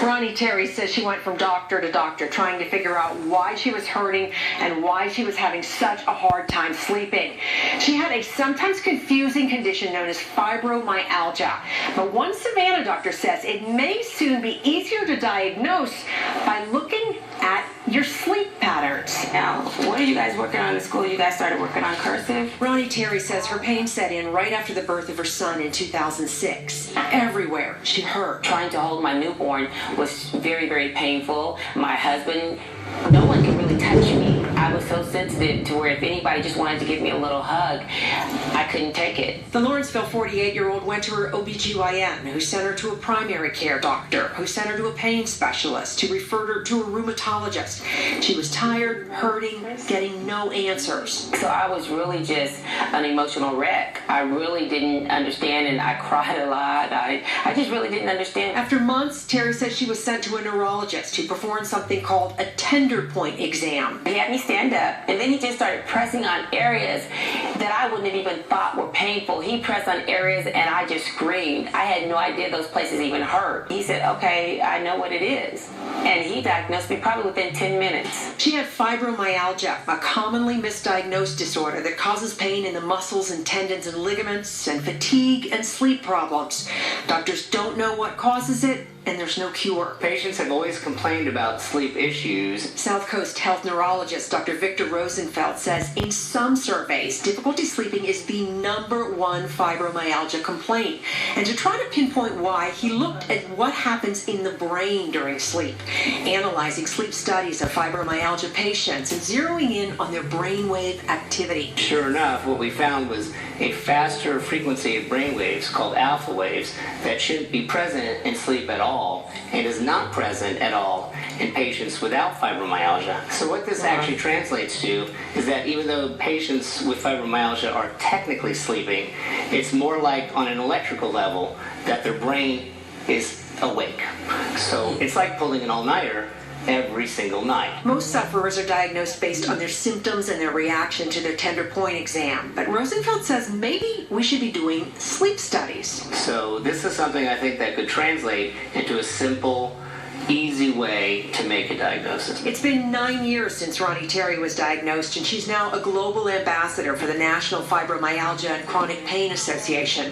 Ronnie Terry says she went from doctor to doctor trying to figure out why she was hurting and why she was having such a hard time sleeping. She had a sometimes confusing condition known as fibromyalgia, but one Savannah doctor says it may soon be easier to diagnose by looking at your sleep patterns. Now, what are you guys working on in school? You guys started working on cursive? Ronnie Terry says her pain set in right after the birth of her son in 2006. Everywhere she hurt. Trying to hold my newborn was very, very painful. My husband, no one could really touch me. I was so sensitive to where if anybody just wanted to give me a little hug, I couldn't take it. The Lawrenceville 48-year-old went to her OBGYN, who sent her to a primary care doctor, who sent her to a pain specialist, who referred her to a rheumatologist. She was tired, hurting, getting no answers. So I was really just an emotional wreck. I really didn't understand, and I cried a lot. I just really didn't understand. After months, Terry says she was sent to a neurologist who performed something called a tender point exam. He had me stand up, and then he just started pressing on areas that I wouldn't have even thought were painful. He pressed on areas, and I just screamed. I had no idea those places even hurt. He said, okay, I know what it is. And he diagnosed me probably within 10 minutes. She had fibromyalgia, a commonly misdiagnosed disorder that causes pain in the muscles and tendons and ligaments and fatigue and sleep problems. Doctors don't know what causes it, and there's no cure. Patients have always complained about sleep issues. South Coast health neurologist Dr. Victor Rosenfeld says in some surveys, difficulty sleeping is the #1 fibromyalgia complaint. And to try to pinpoint why, he looked at what happens in the brain during sleep, analyzing sleep studies of fibromyalgia patients and zeroing in on their brainwave activity. Sure enough, what we found was a faster frequency of brainwaves called alpha waves that shouldn't be present in sleep at all, and is not present at all in patients without fibromyalgia. So what this actually translates to is that even though patients with fibromyalgia are technically sleeping, it's more like on an electrical level that their brain is awake. So it's like pulling an all-nighter every single night. Most sufferers are diagnosed based on their symptoms and their reaction to their tender point exam. But Rosenfeld says maybe we should be doing sleep studies. So this is something I think that could translate into a simple, easy way to make a diagnosis. It's been 9 years since Ronnie Terry was diagnosed, and she's now a global ambassador for the National Fibromyalgia and Chronic Pain Association.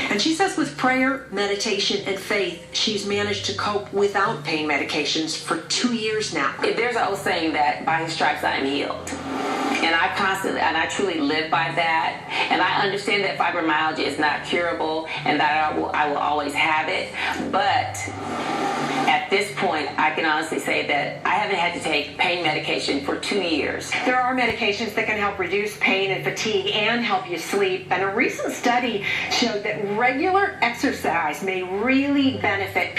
And she says with prayer, meditation, and faith, she's managed to cope without pain medications for 2 years now. There's an old saying that by his stripes I am healed. And I truly live by that. And I understand that fibromyalgia is not curable and that I will always have it. But at this point, I can honestly say that I haven't had to take pain medication for 2 years. There are medications that can help reduce pain and fatigue and help you sleep. And a recent study showed that regular exercise may really benefit people.